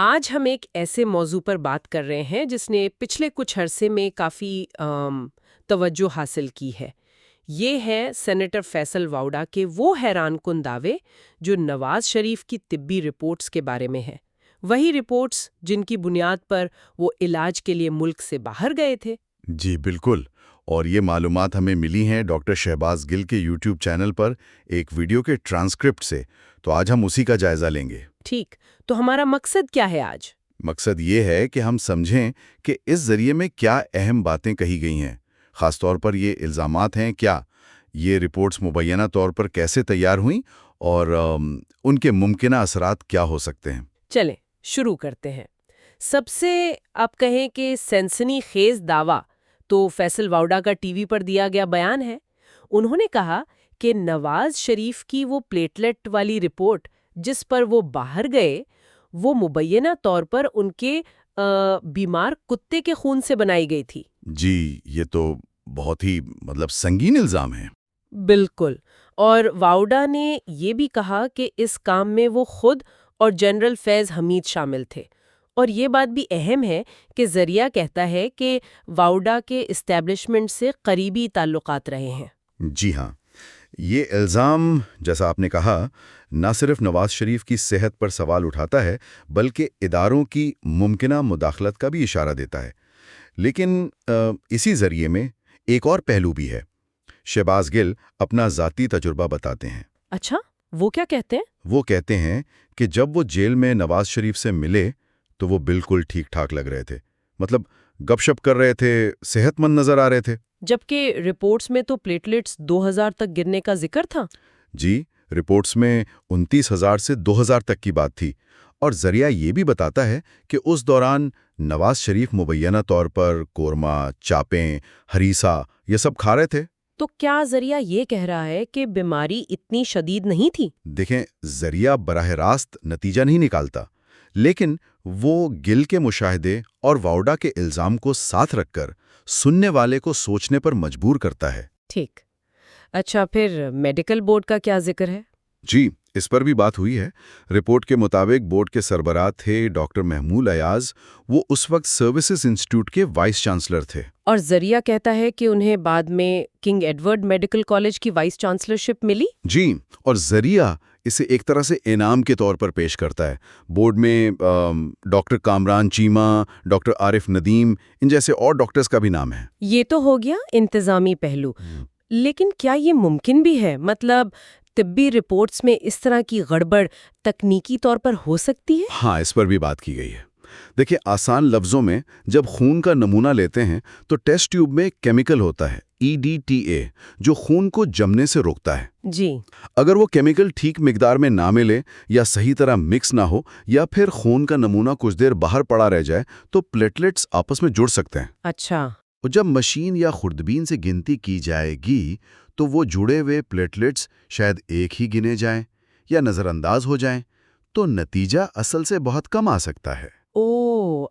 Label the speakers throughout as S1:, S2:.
S1: آج ہم ایک ایسے موضوع پر بات کر رہے ہیں جس نے پچھلے کچھ عرصے میں کافی توجہ حاصل کی ہے۔ یہ ہے سینیٹر فیصل واؤڈا کے وہ حیران کن دعوے جو نواز شریف کی طبی رپورٹس کے بارے میں ہیں۔ وہی رپورٹس جن کی بنیاد پر وہ علاج کے لیے ملک سے باہر گئے تھے۔
S2: جی بالکل، اور یہ معلومات ہمیں ملی ہیں ڈاکٹر شہباز گل کے یوٹیوب چینل پر ایک ویڈیو کے ٹرانسکرپٹ سے، تو آج ہم اسی کا جائزہ لیں گے۔
S1: ٹھیک، تو ہمارا مقصد کیا ہے آج؟
S2: مقصد یہ ہے کہ ہم سمجھیں کہ اس ذریعے میں کیا اہم باتیں کہی گئی ہیں، خاص طور پر یہ الزامات ہیں کیا، یہ رپورٹس مبینہ طور پر کیسے تیار ہوئیں اور ان کے ممکنہ اثرات کیا ہو سکتے ہیں۔
S1: چلیں شروع کرتے ہیں۔ سب سے آپ کہیں کہ سنسنی خیز دعویٰ تو فیصل واؤڈا کا ٹی وی پر دیا گیا بیان ہے۔ انہوں نے کہا کہ نواز شریف کی وہ پلیٹلیٹ والی رپورٹ جس پر وہ باہر گئے وہ مبینہ طور پر ان کے بیمار کتے کے خون سے بنائی گئی تھی۔
S2: جی، یہ تو بہت ہی سنگین الزام ہے۔
S1: بالکل، اور واؤڈا نے یہ بھی کہا کہ اس کام میں وہ خود اور جنرل فیض حمید شامل تھے، اور یہ بات بھی اہم ہے کہ ذریعہ کہتا ہے کہ واؤڈا کے اسٹیبلشمنٹ سے قریبی تعلقات رہے ہیں۔
S2: جی ہاں، یہ الزام جیسا آپ نے کہا نہ صرف نواز شریف کی صحت پر سوال اٹھاتا ہے بلکہ اداروں کی ممکنہ مداخلت کا بھی اشارہ دیتا ہے۔ لیکن اسی ذریعے میں ایک اور پہلو بھی ہے۔ شہباز گل اپنا ذاتی تجربہ بتاتے ہیں۔
S1: اچھا، وہ کیا کہتے ہیں؟
S2: وہ کہتے ہیں کہ جب وہ جیل میں نواز شریف سے ملے تو وہ بالکل ٹھیک ٹھاک لگ رہے تھے، گپ شپ کر رہے تھے، صحت مند نظر آ رہے تھے۔
S1: جبکہ رپورٹس میں تو پلیٹلیٹس 2000 تک گرنے کا ذکر تھا۔
S2: جی، رپورٹس میں 29,000 سے 2,000 تک کی بات تھی، اور ذریعہ یہ بھی بتاتا ہے کہ اس دوران نواز شریف مبینہ طور پر قورمہ، چاپیں، ہریسہ یہ سب کھا رہے تھے۔
S1: تو کیا ذریعہ یہ کہہ رہا ہے کہ بیماری اتنی شدید نہیں تھی؟
S2: دیکھیں، ذریعہ براہ راست نتیجہ نہیں نکالتا، لیکن وہ گل کے مشاہدے اور واؤڈا کے الزام کو ساتھ رکھ کر سننے والے کو سوچنے پر مجبور کرتا ہے۔
S1: ٹھیک، اچھا پھر میڈیکل بورڈ کا کیا ذکر ہے؟
S2: جی، اس پر بھی بات ہوئی ہے۔ رپورٹ کے مطابق بورڈ کے سربراہ تھے ڈاکٹر محمول ایاز، وہ اس وقت سروسز انسٹیٹیوٹ کے وائس چانسلر تھے۔
S1: اور ذریعہ کہتا ہے کہ انہیں بعد میں کنگ ایڈورڈ میڈیکل کالج کی وائس چانسلرشپ ملی۔
S2: جی، اور ذریعہ اسے ایک طرح سے انعام کے طور پر پیش کرتا ہے۔ بورڈ میں ڈاکٹر کامران چیمہ، ڈاکٹر عارف ندیم، ان جیسے اور ڈاکٹرز کا بھی نام ہے۔
S1: یہ تو ہو گیا انتظامی پہلو، لیکن کیا یہ ممکن بھی ہے؟ طبی رپورٹس میں اس طرح کی گڑبڑ تکنیکی طور پر ہو سکتی ہے؟
S2: ہاں، اس پر بھی بات کی گئی ہے۔ دیکھیں، آسان لفظوں میں جب خون کا نمونہ لیتے ہیں تو ٹیسٹ ٹیوب میں کیمیکل ہوتا ہے EDTA جو خون کو جمنے سے روکتا ہے۔
S1: جی،
S2: اگر وہ کیمیکل ٹھیک مقدار میں نہ ملے یا صحیح طرح مکس نہ ہو یا پھر خون کا نمونہ کچھ دیر باہر پڑا رہ جائے تو پلیٹلیٹس آپس میں جڑ سکتے ہیں۔
S1: اچھا،
S2: اور جب مشین یا خوردبین سے گنتی کی جائے گی تو وہ جڑے ہوئے پلیٹلیٹس شاید ایک ہی گنے جائیں یا نظر انداز ہو جائیں، تو نتیجہ اصل سے بہت کم آ سکتا ہے۔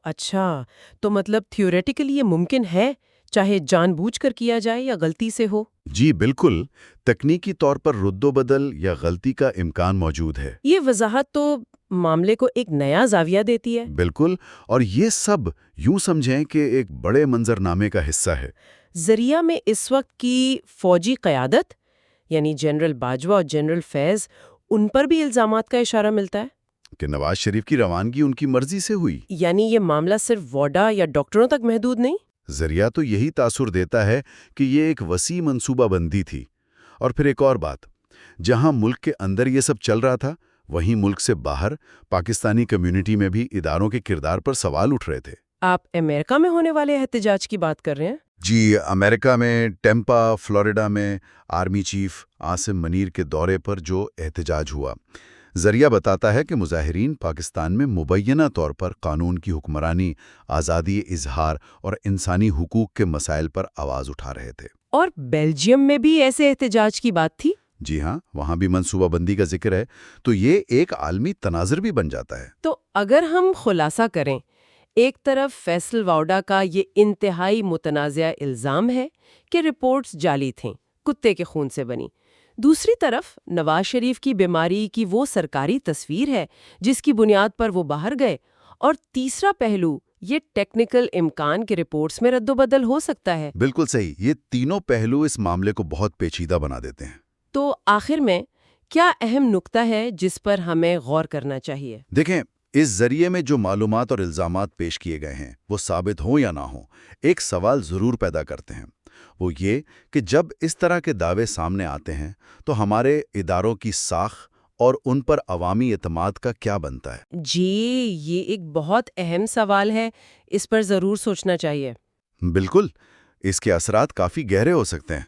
S1: اچھا، تو تھیوریٹیکلی یہ ممکن ہے، چاہے جان بوجھ کر کیا جائے یا غلطی سے ہو؟
S2: جی بالکل، تکنیکی طور پر رد و بدل یا غلطی کا امکان موجود ہے۔
S1: یہ وضاحت تو معاملے کو ایک نیا زاویہ دیتی ہے۔
S2: بالکل، اور یہ سب یوں سمجھیں کہ ایک بڑے منظرنامے کا حصہ ہے۔
S1: ذریعہ میں اس وقت کی فوجی قیادت یعنی جنرل باجوہ اور جنرل فیض، ان پر بھی الزامات کا اشارہ ملتا ہے
S2: کہ نواز شریف کی روانگی ان کی مرضی سے ہوئی۔
S1: یعنی یہ معاملہ صرف واڈا یا ڈاکٹروں تک محدود نہیں؟
S2: ذریعہ تو یہی تاثر دیتا ہے کہ یہ ایک وسیع منصوبہ بندی تھی۔ اور پھر ایک اور بات، جہاں ملک کے اندر یہ سب چل رہا تھا، وہیں ملک سے باہر پاکستانی کمیونٹی میں بھی اداروں کے کردار پر سوال اٹھ رہے تھے۔
S1: آپ امریکہ میں ہونے والے احتجاج کی بات کر رہے ہیں؟
S2: جی، امریکہ میں ٹیمپا، فلوریڈا میں آرمی چیف عاصم منیر کے دورے پر جو احتجاج ہوا، ذریعہ بتاتا ہے کہ مظاہرین پاکستان میں مبینہ طور پر قانون کی حکمرانی، آزادی اظہار اور انسانی حقوق کے مسائل پر آواز اٹھا رہے تھے۔
S1: اور بیلجیم میں بھی ایسے احتجاج کی بات تھی؟
S2: جی ہاں، وہاں بھی منصوبہ بندی کا ذکر ہے، تو یہ ایک عالمی تناظر بھی بن جاتا ہے۔
S1: تو اگر ہم خلاصہ کریں، ایک طرف فیصل واؤڈا کا یہ انتہائی متنازع الزام ہے کہ رپورٹس جعلی تھیں، کتے کے خون سے بنی۔ دوسری طرف نواز شریف کی بیماری کی وہ سرکاری تصویر ہے جس کی بنیاد پر وہ باہر گئے، اور تیسرا پہلو، یہ ٹیکنیکل امکان کے رپورٹس میں رد و بدل ہو سکتا ہے۔
S2: بالکل صحیح، یہ تینوں پہلو اس معاملے کو بہت پیچیدہ بنا دیتے ہیں۔
S1: تو آخر میں کیا اہم نقطہ ہے جس پر ہمیں غور کرنا چاہیے؟
S2: دیکھیں، اس ذریعے میں جو معلومات اور الزامات پیش کیے گئے ہیں وہ ثابت ہوں یا نہ ہوں، ایک سوال ضرور پیدا کرتے ہیں۔ وہ یہ کہ جب اس طرح کے دعوے سامنے آتے ہیں تو ہمارے اداروں کی ساکھ اور ان پر عوامی اعتماد کا کیا بنتا ہے؟
S1: جی، یہ ایک بہت اہم سوال ہے، اس پر ضرور سوچنا چاہیے۔
S2: بالکل، اس کے اثرات کافی گہرے ہو سکتے ہیں۔